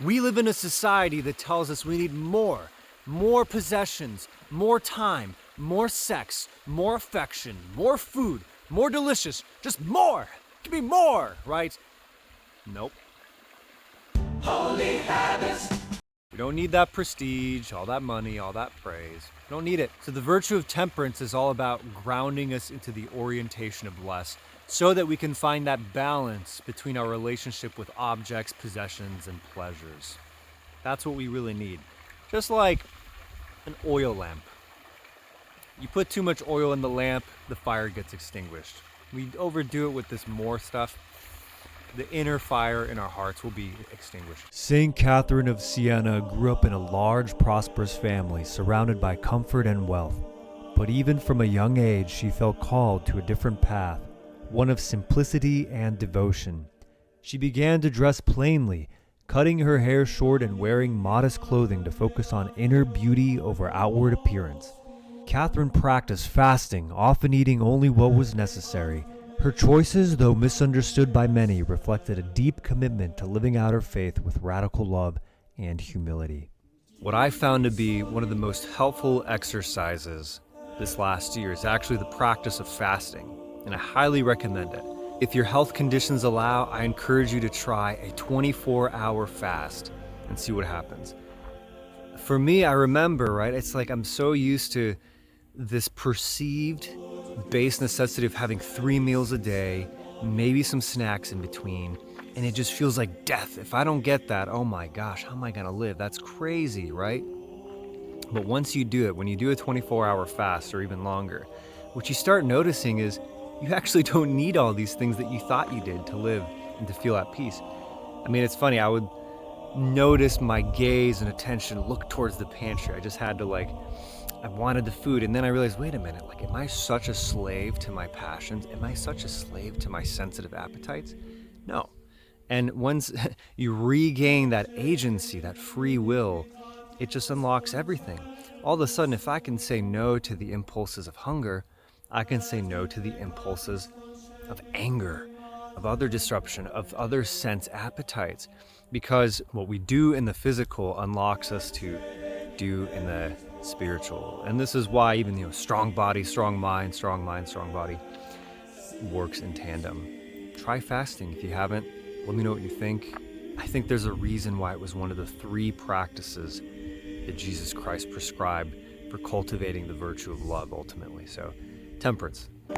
We live in a society that tells us we need more possessions, more time, more sex, more affection, more food, more delicious, just more. Give me more, right? Nope. Holy habits. We don't need that prestige, all that money, all that praise. We don't need it. So the virtue of temperance is all about grounding us into the orientation of less so that we can find that balance between our relationship with objects, possessions, and pleasures. That's what we really need. Just like an oil lamp. You put too much oil in the lamp, the fire gets extinguished. We overdo it with this more stuff, the inner fire in our hearts will be extinguished. Saint Catherine of Siena grew up in a large, prosperous family surrounded by comfort and wealth. But even from a young age, she felt called to a different path, one of simplicity and devotion. She began to dress plainly, cutting her hair short and wearing modest clothing to focus on inner beauty over outward appearance. Catherine practiced fasting, often eating only what was necessary. Her choices, though misunderstood by many, reflected a deep commitment to living out her faith with radical love and humility. What I found to be one of the most helpful exercises this last year is actually the practice of fasting, and I highly recommend it. If your health conditions allow, I encourage you to try a 24-hour fast and see what happens. For me, I remember, right, it's like I'm so used to this perceived base necessity of having 3 meals a day, maybe some snacks in between, and it just feels like death. If I don't get that, oh my gosh, how am I gonna live? That's crazy, right? But once you do it, when you do a 24-hour fast or even longer, what you start noticing is you actually don't need all these things that you thought you did to live and to feel at peace. I mean, it's funny, I would notice my gaze and attention look towards the pantry. I just had to I wanted the food, and then I realized, wait a minute, am I such a slave to my passions? Am I such a slave to my sensitive appetites? No. And once you regain that agency, that free will, it just unlocks everything. All of a sudden, if I can say no to the impulses of hunger, I can say no to the impulses of anger, of other disruption, of other sense appetites. Because what we do in the physical unlocks us to do in the spiritual. And this is why even, strong body, strong mind, strong body works in tandem. Try fasting if you haven't. Let me know what you think. I think there's a reason why it was one of the 3 practices that Jesus Christ prescribed for cultivating the virtue of love ultimately. So, temperance.